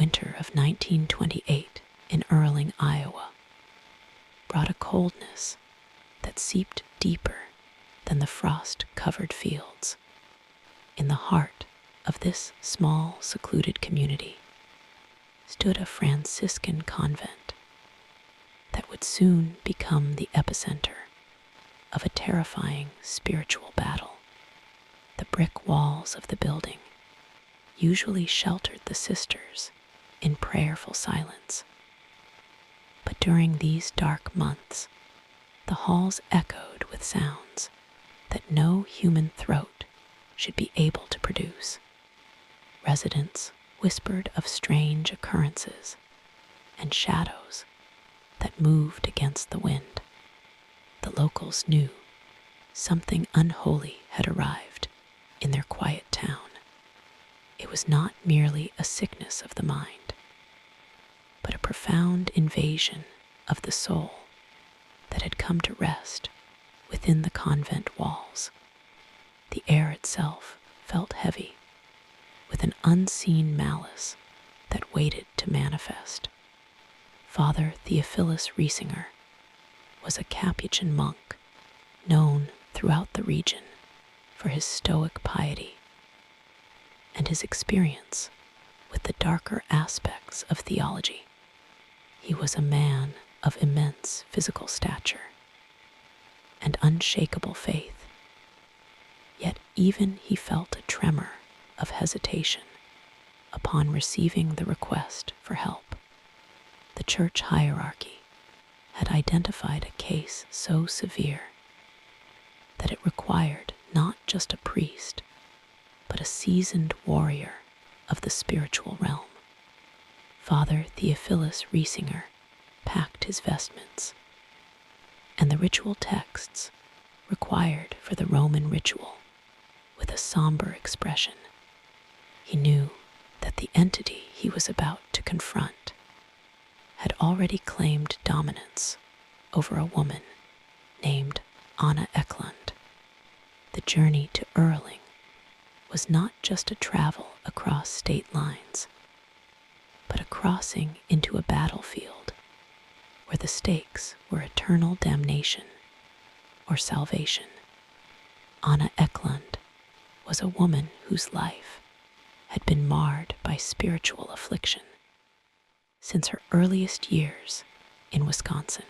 winter of 1928 in Earling, Iowa, brought a coldness that seeped deeper than the frost-covered fields. In the heart of this small, secluded community stood a Franciscan convent that would soon become the epicenter of a terrifying spiritual battle. The brick walls of the building usually sheltered the sisters in prayerful silence. But during these dark months, the halls echoed with sounds that no human throat should be able to produce. Residents whispered of strange occurrences and shadows that moved against the wind. The locals knew something unholy had arrived in their quiet town. It was not merely a sickness of the mind, but a profound invasion of the soul that had come to rest within the convent walls. The air itself felt heavy, with an unseen malice that waited to manifest. Father Theophilus Riesinger was a Capuchin monk known throughout the region for his stoic piety and his experience with the darker aspects of theology. He was a man of immense physical stature and unshakable faith, yet even he felt a tremor of hesitation upon receiving the request for help. The church hierarchy had identified a case so severe that it required not just a priest, but a seasoned warrior of the spiritual realm. Father Theophilus Riesinger packed his vestments, and the ritual texts required for the Roman ritual with a somber expression. He knew that the entity he was about to confront had already claimed dominance over a woman named Anna Ecklund. The journey to Earling was not just a travel across state lines, but a crossing into a battlefield where the stakes were eternal damnation or salvation. Anna Ecklund was a woman whose life had been marred by spiritual affliction since her earliest years in Wisconsin.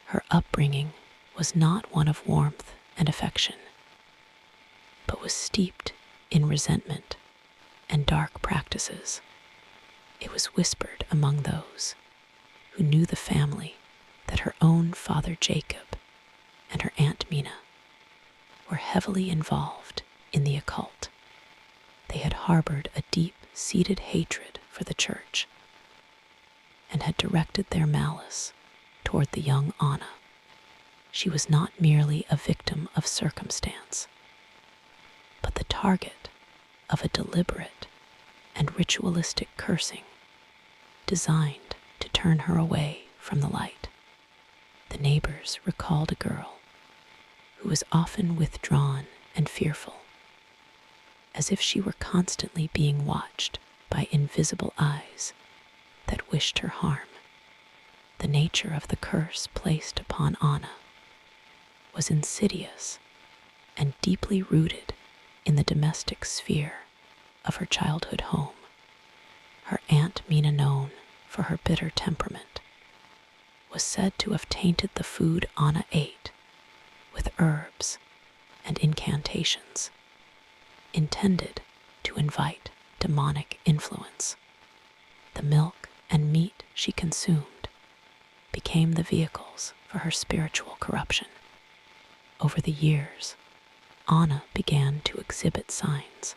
Her upbringing was not one of warmth and affection, but was steeped in resentment and dark practices. It was whispered among those who knew the family that her own father Jacob and her Aunt Mina were heavily involved in the occult. They had harbored a deep-seated hatred for the church and had directed their malice toward the young Anna. She was not merely a victim of circumstance, but the target of a deliberate and ritualistic cursing designed to turn her away from the light. The neighbors recalled a girl who was often withdrawn and fearful, as if she were constantly being watched by invisible eyes that wished her harm. The nature of the curse placed upon Anna was insidious and deeply rooted in the domestic sphere of her childhood home. Her Aunt Mina, known for her bitter temperament, was said to have tainted the food Anna ate with herbs and incantations intended to invite demonic influence. The milk and meat she consumed became the vehicles for her spiritual corruption. Over the years, Anna began to exhibit signs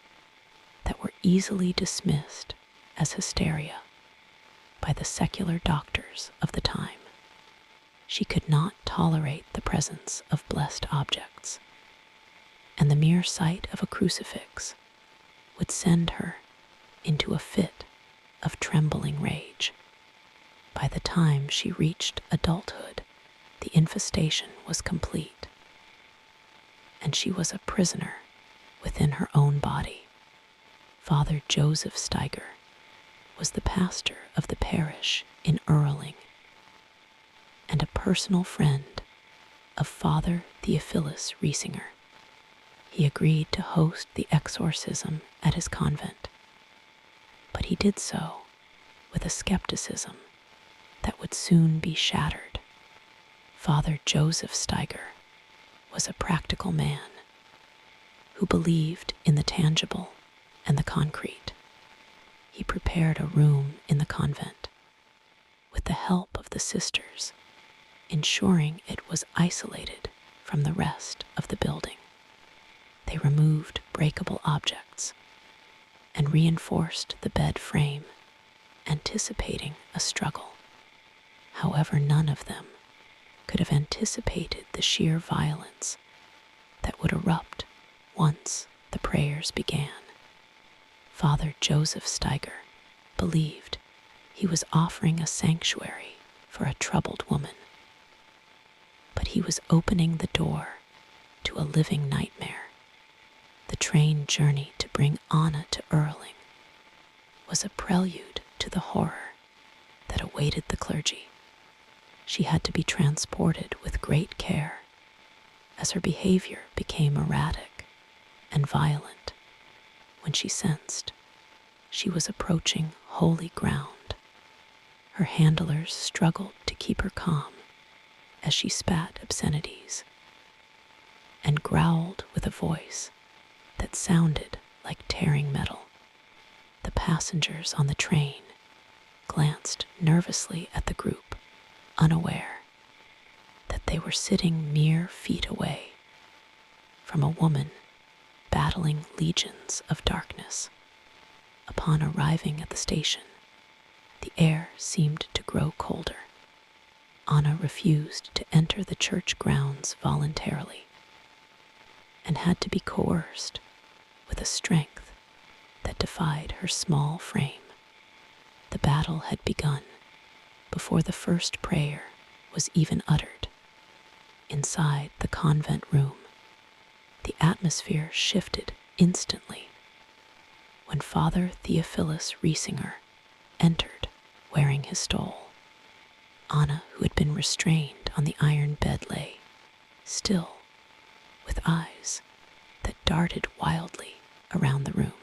that were easily dismissed as hysteria by the secular doctors of the time. She could not tolerate the presence of blessed objects, and the mere sight of a crucifix would send her into a fit of trembling rage. By the time she reached adulthood, the infestation was complete, and she was a prisoner within her own body. Father Joseph Steiger was the pastor of the parish in Earling and a personal friend of Father Theophilus Riesinger. He agreed to host the exorcism at his convent, but he did so with a skepticism that would soon be shattered. Father Joseph Steiger was a practical man who believed in the tangible and the concrete. He prepared a room in the convent with the help of the sisters, ensuring it was isolated from the rest of the building. They removed breakable objects and reinforced the bed frame, anticipating a struggle. However, none of them could have anticipated the sheer violence that would erupt once the prayers began. Father Joseph Steiger believed he was offering a sanctuary for a troubled woman, but he was opening the door to a living nightmare. The train journey to bring Anna to Earling was a prelude to the horror that awaited the clergy. She had to be transported with great care, as her behavior became erratic and violent when she sensed she was approaching holy ground. Her handlers struggled to keep her calm as she spat obscenities and growled with a voice that sounded like tearing metal. The passengers on the train glanced nervously at the group, unaware that they were sitting mere feet away from a woman battling legions of darkness. Upon arriving at the station, the air seemed to grow colder. Anna refused to enter the church grounds voluntarily and had to be coerced with a strength that defied her small frame. The battle had begun before the first prayer was even uttered. Inside the convent room, the atmosphere shifted instantly when Father Theophilus Riesinger entered wearing his stole. Anna, who had been restrained on the iron bed, lay still, with eyes that darted wildly around the room.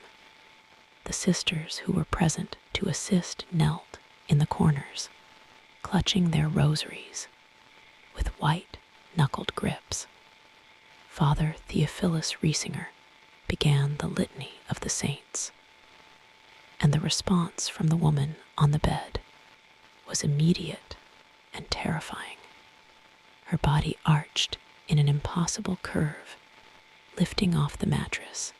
The sisters who were present to assist knelt in the corners, clutching their rosaries with white-knuckled grips. Father Theophilus Riesinger began the litany of the saints, and the response from the woman on the bed was immediate and terrifying. Her body arched in an impossible curve, lifting off the mattress,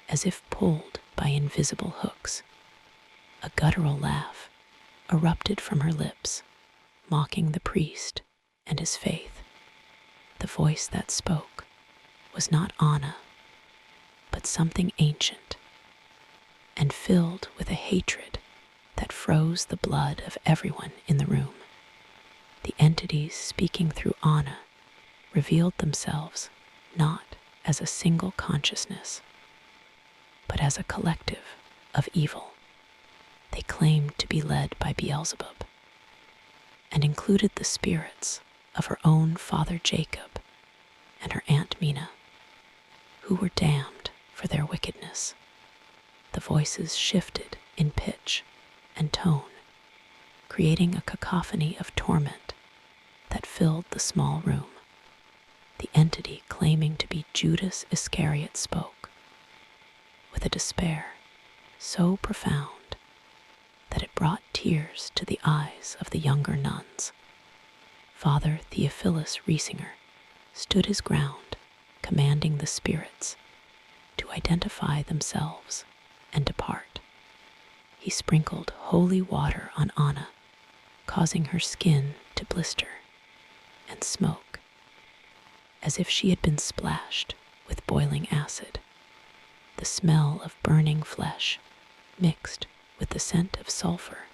as if pulled by invisible hooks. A guttural laugh erupted from her lips, mocking the priest and his faith. The voice that spoke was not Anna, but something ancient and filled with a hatred that froze the blood of everyone in the room. The entities speaking through Anna revealed themselves not as a single consciousness, but as a collective of evil. They claimed to be led by Beelzebub and included the spirits of her own father Jacob and her aunt Mina, who were damned for their wickedness. The voices shifted in pitch and tone, creating a cacophony of torment that filled the small room. The entity claiming to be Judas Iscariot spoke with a despair so profound that it brought tears to the eyes of the younger nuns. Father Theophilus Riesinger stood his ground, commanding the spirits to identify themselves and depart. He sprinkled holy water on Anna, causing her skin to blister and smoke, as if she had been splashed with boiling acid. The smell of burning flesh, mixed with the scent of sulfur,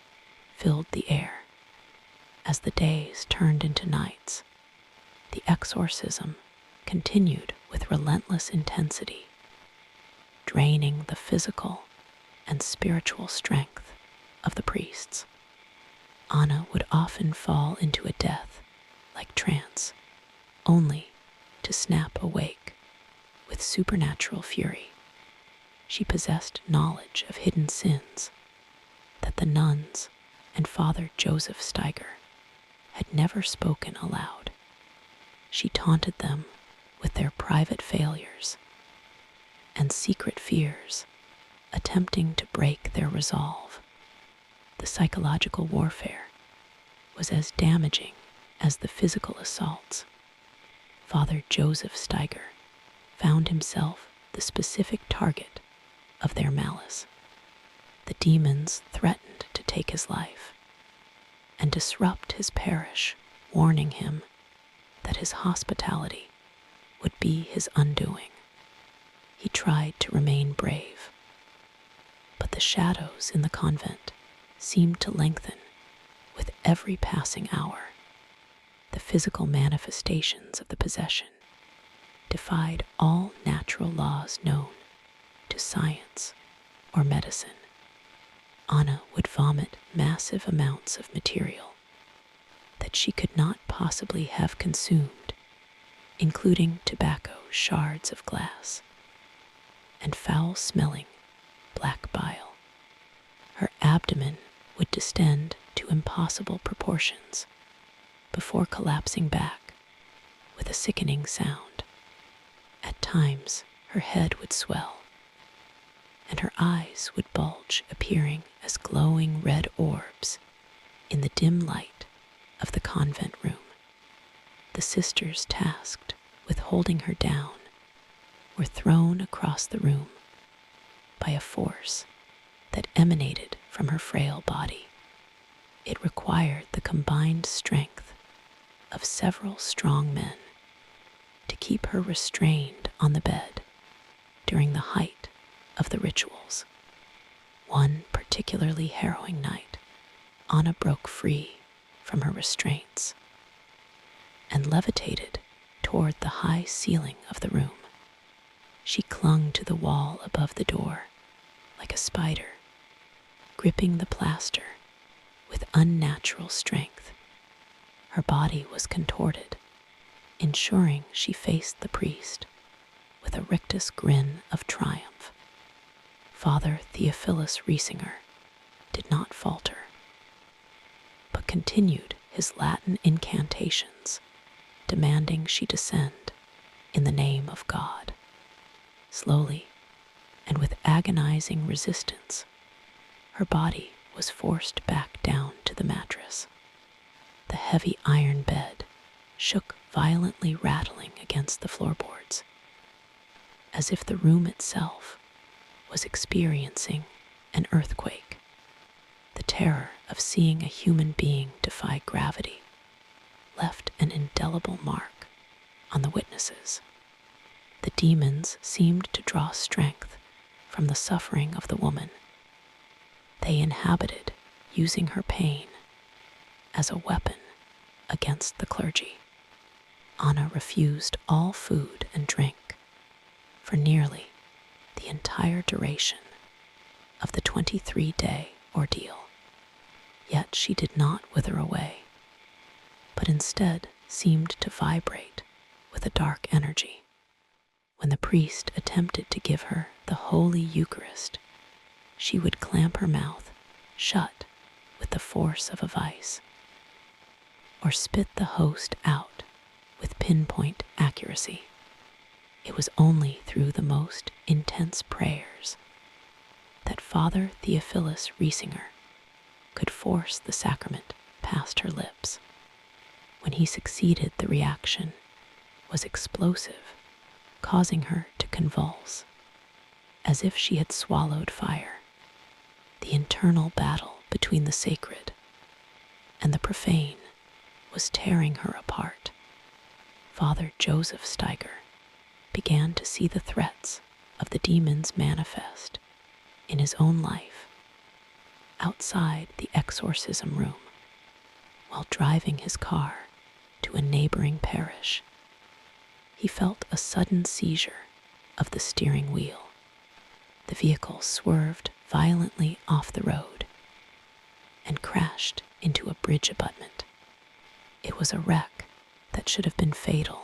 filled the air. As the days turned into nights, the exorcism continued with relentless intensity, draining the physical and spiritual strength of the priests. Anna would often fall into a death-like trance, only to snap awake with supernatural fury. She possessed knowledge of hidden sins that the nuns and Father Joseph Steiger had never spoken aloud. She taunted them with their private failures and secret fears, attempting to break their resolve. The psychological warfare was as damaging as the physical assaults. Father Joseph Steiger found himself the specific target of their malice. The demons threatened to take his life and disrupt his parish, warning him that his hospitality would be his undoing. He tried to remain brave, but the shadows in the convent seemed to lengthen with every passing hour. The physical manifestations of the possession defied all natural laws known to science or medicine. Anna would vomit massive amounts of material that she could not possibly have consumed, including tobacco shards of glass and foul-smelling black bile. Her abdomen would distend to impossible proportions before collapsing back with a sickening sound. At times, her head would swell, and her eyes would bulge, appearing as glowing red orbs in the dim light of the convent room. The sisters tasked with holding her down were thrown across the room by a force that emanated from her frail body. It required the combined strength of several strong men to keep her restrained on the bed during the height of the rituals. One particularly harrowing night, Anna broke free from her restraints and levitated toward the high ceiling of the room. She clung to the wall above the door like a spider, gripping the plaster with unnatural strength. Her body was contorted, ensuring she faced the priest with a rictus grin of triumph. Father Theophilus Riesinger did not falter, but continued his Latin incantations, demanding she descend in the name of God. Slowly, and with agonizing resistance, her body was forced back down to the mattress. The heavy iron bed shook violently, rattling against the floorboards, as if the room itself was experiencing an earthquake. The terror of seeing a human being defy gravity left an indelible mark on the witnesses. The demons seemed to draw strength from the suffering of the woman. They inhabited using her pain as a weapon against the clergy. Anna refused all food and drink for nearly the entire duration of the 23-day ordeal. Yet she did not wither away, but instead seemed to vibrate with a dark energy. When the priest attempted to give her the Holy Eucharist, she would clamp her mouth shut with the force of a vice, or spit the host out with pinpoint accuracy. It was only through the most intense prayers that Father Theophilus Riesinger could force the sacrament past her lips. When he succeeded, the reaction was explosive, causing her to convulse as if she had swallowed fire. The internal battle between the sacred and the profane was tearing her apart. Father Joseph Steiger began to see the threats of the demons manifest in his own life outside the exorcism room. While driving his car to a neighboring parish, he felt a sudden seizure of the steering wheel. The vehicle swerved violently off the road, crashed into a bridge abutment. It was a wreck that should have been fatal,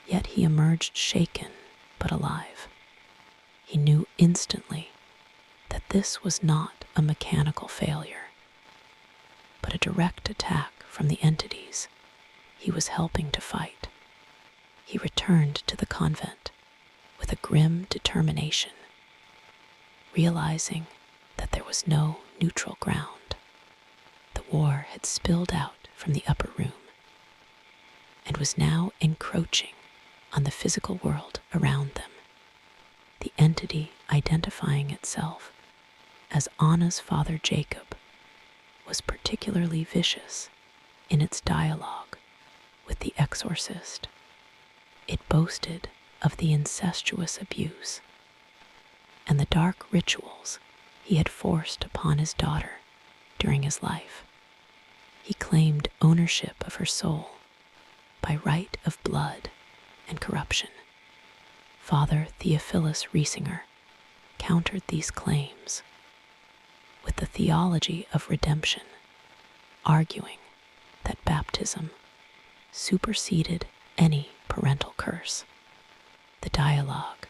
yet he emerged shaken but alive. He knew instantly that this was not a mechanical failure, but a direct attack from the entities he was helping to fight. He returned to the convent with a grim determination, realizing that there was no neutral ground. The war had spilled out from the upper room and was now encroaching on the physical world around them. The entity identifying itself as Anna's father Jacob was particularly vicious in its dialogue with the exorcist. It boasted of the incestuous abuse and the dark rituals he had forced upon his daughter during his life. He claimed ownership of her soul by right of blood and corruption. Father Theophilus Riesinger countered these claims with the theology of redemption, arguing that baptism superseded any parental curse. The dialogue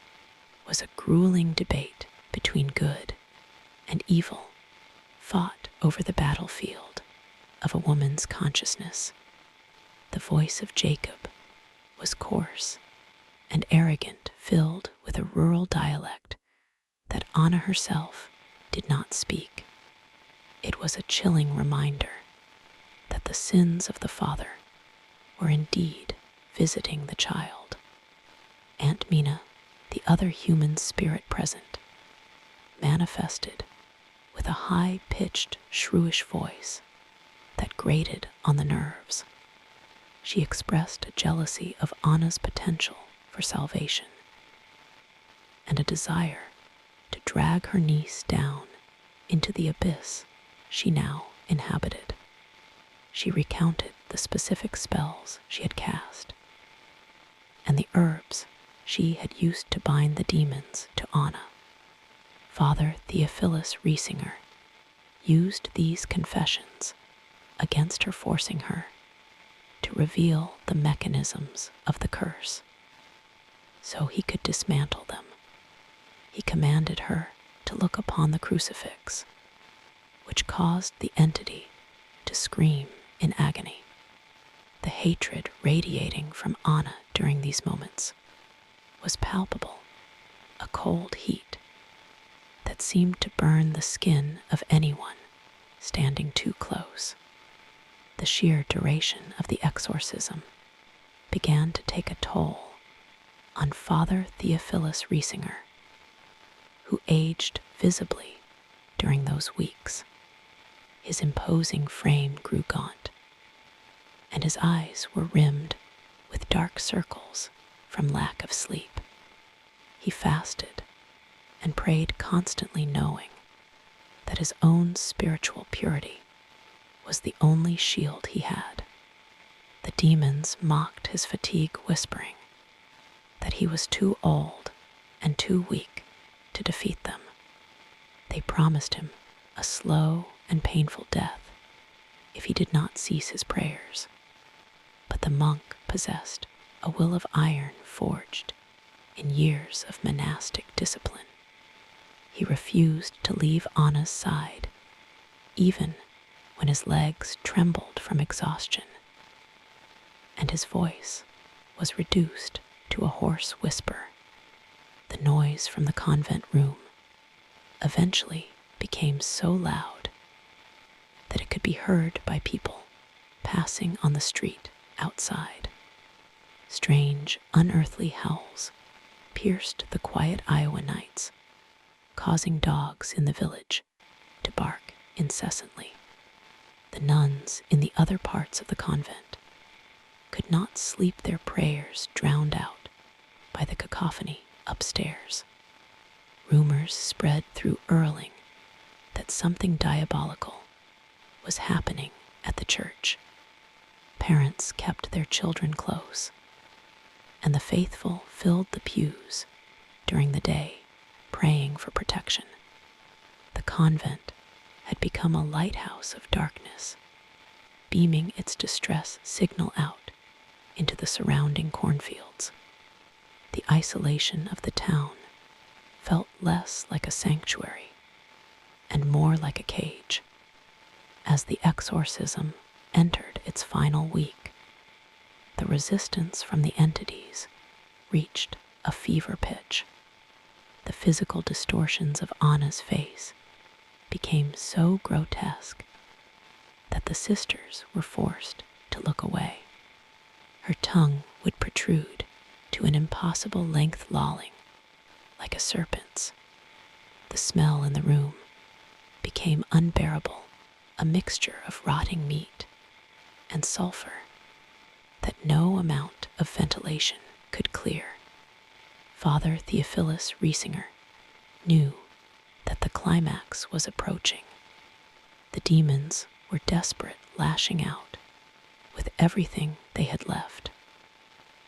was a grueling debate between good and evil, fought over the battlefield of a woman's consciousness. The voice of Jacob was coarse and arrogant, filled with a rural dialect that Anna herself did not speak. It was a chilling reminder that the sins of the father were indeed visiting the child. Aunt Mina, the other human spirit present, manifested with a high-pitched, shrewish voice that grated on the nerves. She expressed a jealousy of Anna's potential for salvation and a desire to drag her niece down into the abyss she now inhabited. She recounted the specific spells she had cast and the herbs she had used to bind the demons to Anna. Father Theophilus Riesinger used these confessions against her, forcing her to reveal the mechanisms of the curse so he could dismantle them. He commanded her to look upon the crucifix, which caused the entity to scream in agony. The hatred radiating from Anna during these moments was palpable, a cold heat that seemed to burn the skin of anyone standing too close. The sheer duration of the exorcism began to take a toll on Father Theophilus Riesinger, who aged visibly during those weeks. His imposing frame grew gaunt, and his eyes were rimmed with dark circles from lack of sleep. He fasted and prayed constantly, knowing that his own spiritual purity was the only shield he had. The demons mocked his fatigue, whispering that he was too old and too weak to defeat them. They promised him a slow and painful death if he did not cease his prayers. But the monk possessed a will of iron forged in years of monastic discipline. He refused to leave Anna's side, even when his legs trembled from exhaustion, and his voice was reduced to a hoarse whisper. The noise from the convent room eventually became so loud that it could be heard by people passing on the street outside. Strange, unearthly howls pierced the quiet Iowa nights, causing dogs in the village to bark incessantly. The nuns in the other parts of the convent could not sleep, their prayers drowned out by the cacophony upstairs. Rumors spread through Earling that something diabolical was happening at the church. Parents kept their children close, and the faithful filled the pews during the day, praying for protection. The convent had become a lighthouse of darkness, beaming its distress signal out into the surrounding cornfields. The isolation of the town felt less like a sanctuary and more like a cage. As the exorcism entered its final week, the resistance from the entities reached a fever pitch. The physical distortions of Anna's face became so grotesque that the sisters were forced to look away. Her tongue would protrude to an impossible length, lolling like a serpent's. The smell in the room became unbearable, a mixture of rotting meat and sulfur that no amount of ventilation could clear. Father Theophilus Riesinger knew that the climax was approaching. The demons were desperate, lashing out with everything they had left.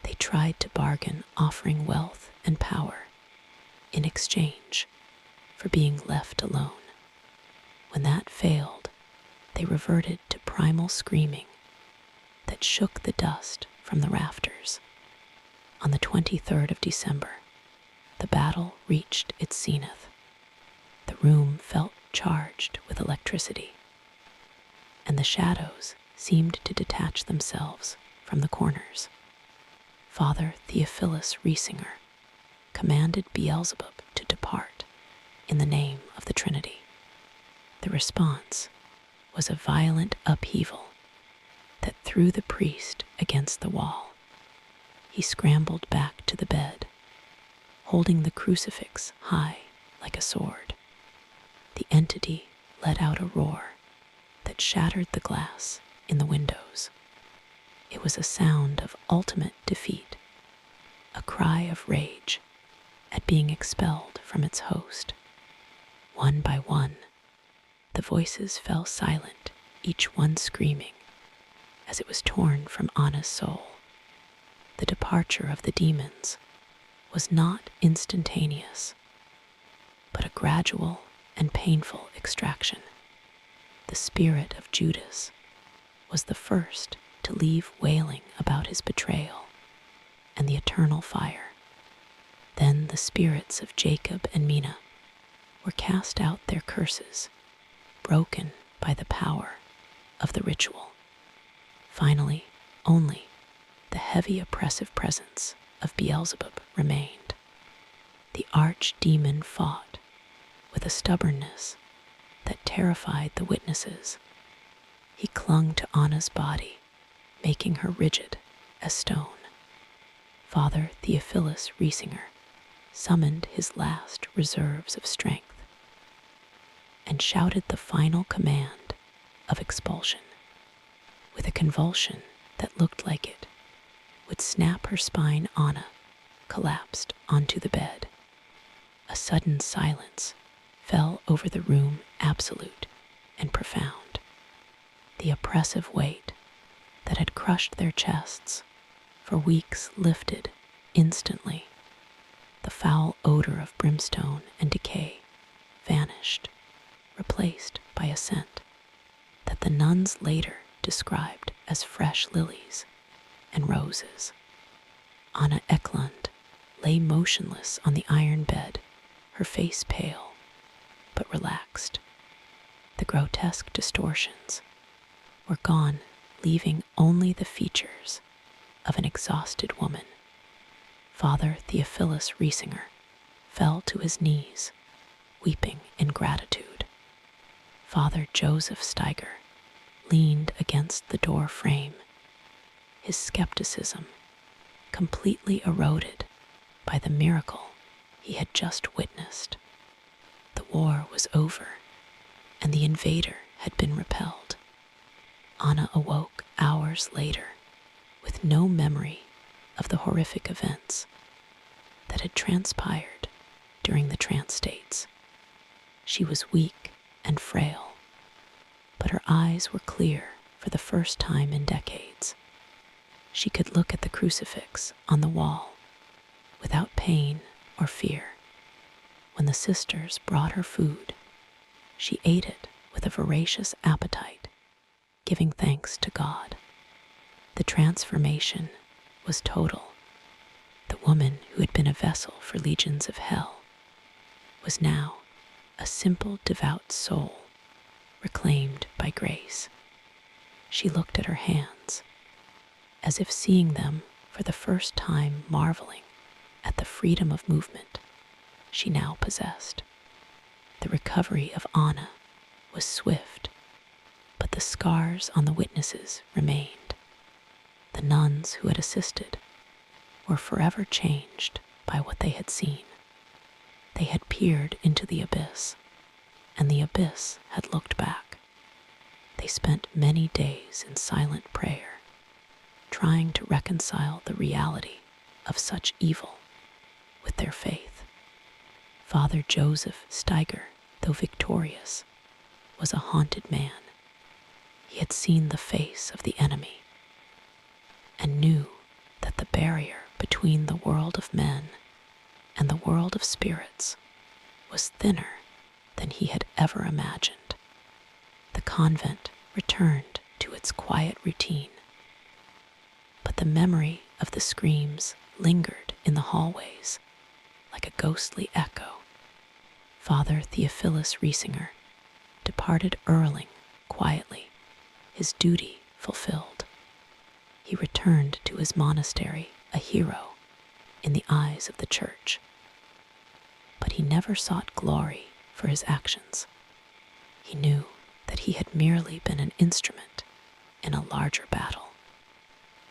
They tried to bargain, offering wealth and power in exchange for being left alone. When that failed, they reverted to primal screaming that shook the dust from the rafters. On the 23rd of December, the battle reached its zenith. The room felt charged with electricity, and the shadows seemed to detach themselves from the corners. Father Theophilus Riesinger commanded Beelzebub to depart in the name of the Trinity. The response was a violent upheaval that threw the priest against the wall. He scrambled back to the bed, holding the crucifix high like a sword. The entity let out a roar that shattered the glass in the windows. It was a sound of ultimate defeat, a cry of rage at being expelled from its host. One by one, the voices fell silent, each one screaming as it was torn from Anna's soul. The departure of the demons was not instantaneous, but a gradual and painful extraction. The spirit of Judas was the first to leave, wailing about his betrayal and the eternal fire. Then the spirits of Jacob and Mina were cast out, their curses broken by the power of the ritual. Finally, only the heavy oppressive presence of Beelzebub remained. The archdemon fought with a stubbornness that terrified the witnesses. He clung to Anna's body, making her rigid as stone. Father Theophilus Riesinger summoned his last reserves of strength and shouted the final command of expulsion. With a convulsion that looked like it would snap her spine, Anna collapsed onto the bed. A sudden silence fell over the room, absolute and profound. The oppressive weight that had crushed their chests for weeks lifted instantly. The foul odor of brimstone and decay vanished, replaced by a scent that the nuns later described as fresh lilies and roses. Anna Ecklund lay motionless on the iron bed, her face pale but relaxed. The grotesque distortions were gone, leaving only the features of an exhausted woman. Father Theophilus Riesinger fell to his knees, weeping in gratitude. Father Joseph Steiger leaned against the door frame, his skepticism completely eroded by the miracle he had just witnessed. The war was over, and the invader had been repelled. Anna awoke hours later with no memory of the horrific events that had transpired during the trance states. She was weak and frail, but her eyes were clear for the first time in decades. She could look at the crucifix on the wall without pain or fear. When the sisters brought her food, she ate it with a voracious appetite, giving thanks to God. The transformation was total. The woman who had been a vessel for legions of hell was now a simple, devout soul, reclaimed by grace. She looked at her hands, as if seeing them for the first time, marveling at the freedom of movement she now possessed. The recovery of Anna was swift, but the scars on the witnesses remained. The nuns who had assisted were forever changed by what they had seen. They had peered into the abyss, and the abyss had looked back. They spent many days in silent prayer, trying to reconcile the reality of such evil with their faith. Father Joseph Steiger, though victorious, was a haunted man. He had seen the face of the enemy and knew that the barrier between the world of men and the world of spirits was thinner than he had ever imagined. The convent returned to its quiet routine, but the memory of the screams lingered in the hallways like a ghostly echo. Father Theophilus Riesinger departed Earling quietly, his duty fulfilled. He returned to his monastery a hero in the eyes of the church. But he never sought glory for his actions. He knew that he had merely been an instrument in a larger battle.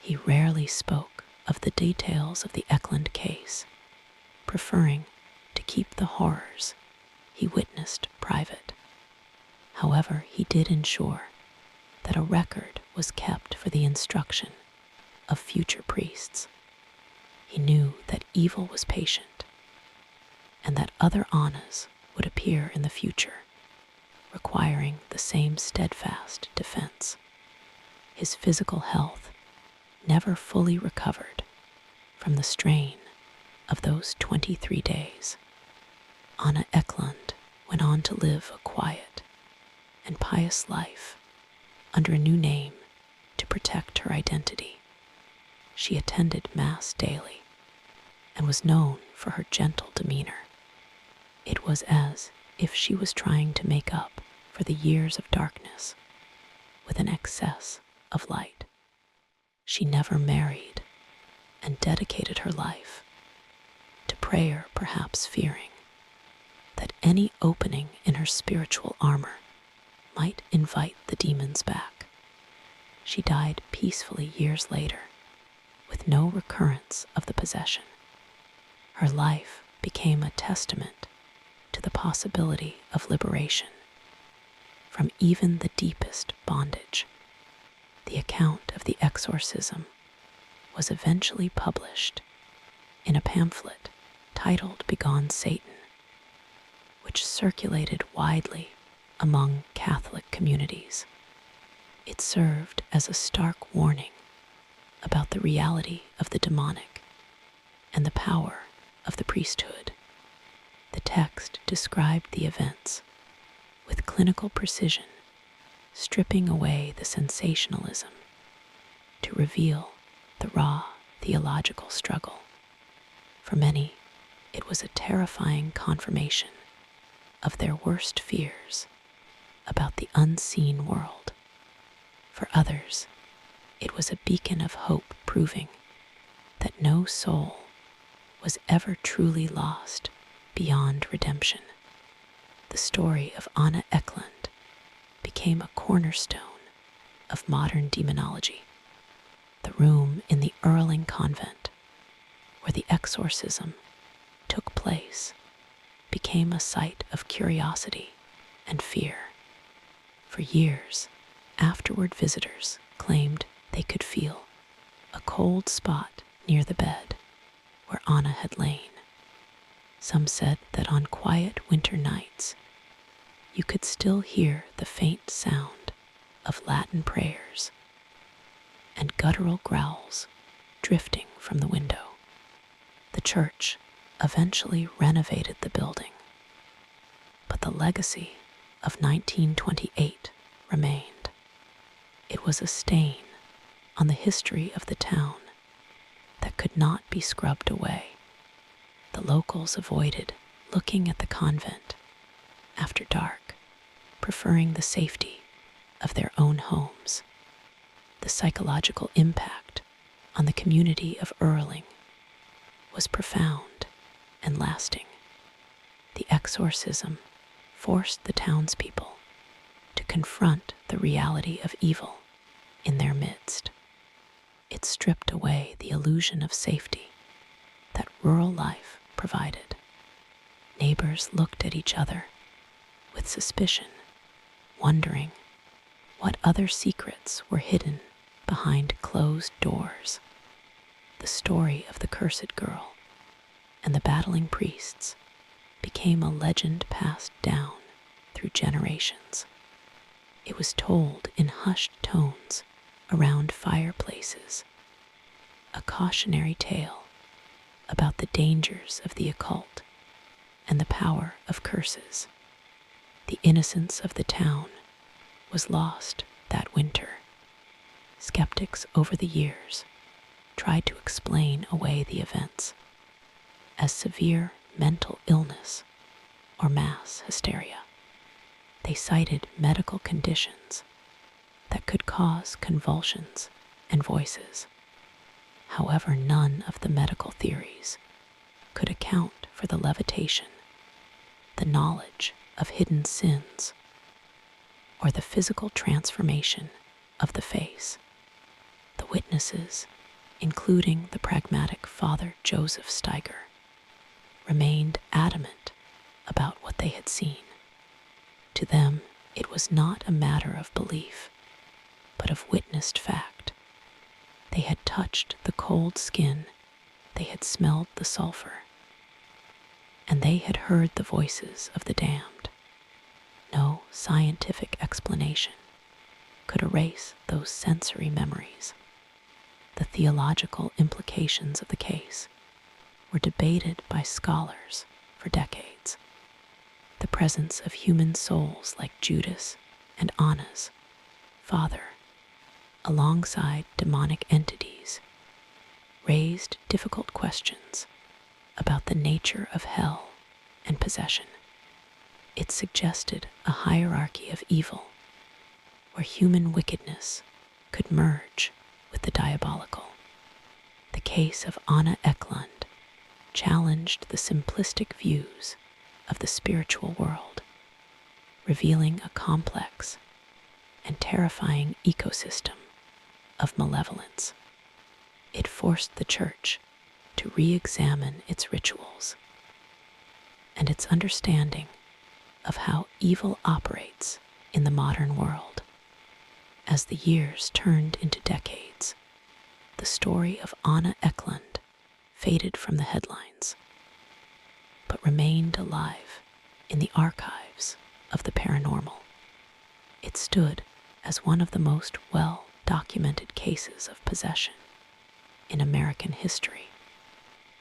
He rarely spoke of the details of the Ecklund case, preferring to keep the horrors he witnessed private. However, he did ensure that a record was kept for the instruction of future priests. He knew that evil was patient, and that other Annas would appear in the future, requiring the same steadfast defense. His physical health never fully recovered from the strain of those 23 days. Anna Ecklund went on to live a quiet and pious life under a new name to protect her identity. She attended Mass daily and was known for her gentle demeanor. It was as if she was trying to make up for the years of darkness with an excess of light. She never married and dedicated her life to prayer, perhaps fearing that any opening in her spiritual armor might invite the demons back. She died peacefully years later, with no recurrence of the possession. Her life became a testament to the possibility of liberation from even the deepest bondage. The account of the exorcism was eventually published in a pamphlet titled Begone Satan, which circulated widely among Catholic communities. It served as a stark warning about the reality of the demonic and the power of the priesthood. The text described the events with clinical precision, stripping away the sensationalism to reveal the raw theological struggle. For many, it was a terrifying confirmation of their worst fears about the unseen world. For others, it was a beacon of hope, proving that no soul was ever truly lost beyond redemption. The story of Anna Ecklund became a cornerstone of modern demonology. The room in the Earling convent, where the exorcism took place, became a site of curiosity and fear. For years afterward, visitors claimed they could feel a cold spot near the bed where Anna had lain. Some said that on quiet winter nights, you could still hear the faint sound of Latin prayers and guttural growls drifting from the window. The church eventually renovated the building, but the legacy of 1928 remained. It was a stain on the history of the town that could not be scrubbed away. The locals avoided looking at the convent after dark, preferring the safety of their own homes. The psychological impact on the community of Earling was profound and lasting. The exorcism forced the townspeople to confront the reality of evil in their midst. It stripped away the illusion of safety that rural life provided. Neighbors looked at each other with suspicion, wondering what other secrets were hidden behind closed doors. The story of the cursed girl and the battling priests became a legend passed down through generations. It was told in hushed tones around fireplaces, a cautionary tale about the dangers of the occult and the power of curses. The innocence of the town was lost that winter. Skeptics over the years tried to explain away the events as severe mental illness or mass hysteria. They cited medical conditions that could cause convulsions and voices. However, none of the medical theories could account for the levitation, the knowledge of hidden sins, or the physical transformation of the face. The witnesses, including the pragmatic Father Joseph Steiger, remained adamant about what they had seen. To them, it was not a matter of belief, but of witnessed fact. They had touched the cold skin, they had smelled the sulfur, and they had heard the voices of the damned. No scientific explanation could erase those sensory memories. The theological implications of the case were debated by scholars for decades. The presence of human souls like Judas and Anna's father, alongside demonic entities, raised difficult questions about the nature of hell and possession. It suggested a hierarchy of evil where human wickedness could merge with the diabolical. The case of Anna Ecklund challenged the simplistic views of the spiritual world, revealing a complex and terrifying ecosystem of malevolence. It forced the Church to re-examine its rituals and its understanding of how evil operates in the modern world. As the years turned into decades, the story of Anna Ecklund faded from the headlines, but remained alive in the archives of the paranormal. It stood as one of the most well-documented cases of possession in American history.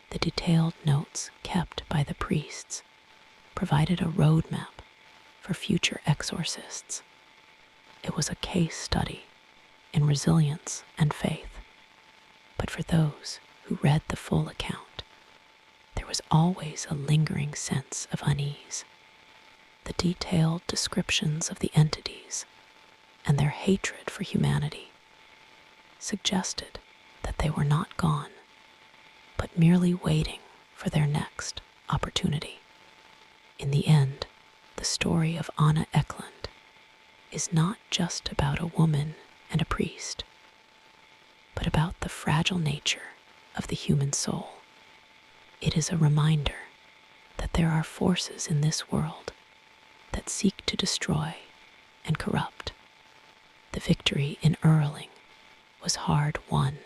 The detailed notes kept by the priests provided a roadmap for future exorcists. It was a case study in resilience and faith. But for those who read the full account, there was always a lingering sense of unease. The detailed descriptions of the entities and their hatred for humanity suggested that they were not gone, but merely waiting for their next opportunity. In the end, the story of Anna Ecklund is not just about a woman and a priest, but about the fragile nature of the human soul. It is a reminder that there are forces in this world that seek to destroy and corrupt. The victory in Earling was hard won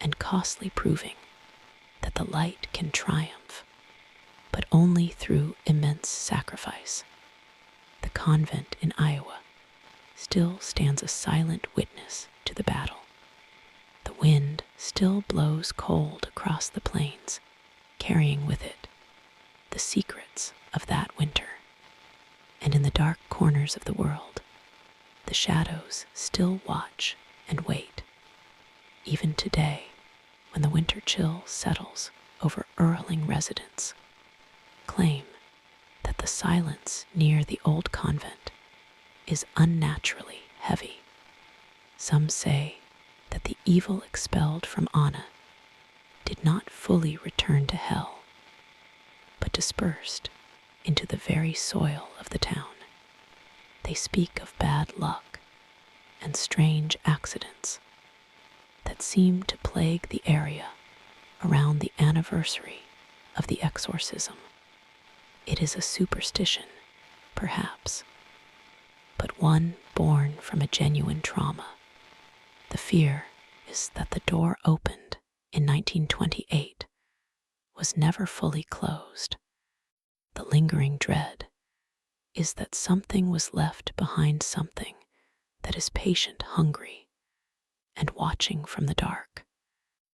and costly, proving that the light can triumph, but only through immense sacrifice. The convent in Iowa still stands a silent witness to the battle. The wind still blows cold across the plains, carrying with it the secrets of that winter. And in the dark corners of the world, the shadows still watch and wait. Even today, when the winter chill settles over Earling residents, claim that the silence near the old convent is unnaturally heavy. Some say that the evil expelled from Anna did not fully return to hell, but dispersed into the very soil of the town. They speak of bad luck and strange accidents that seem to plague the area around the anniversary of the exorcism. It is a superstition, perhaps, but one born from a genuine trauma. The fear is that the door opened in 1928 was never fully closed. The lingering dread is that something was left behind, something that is patient, hungry, and watching from the dark.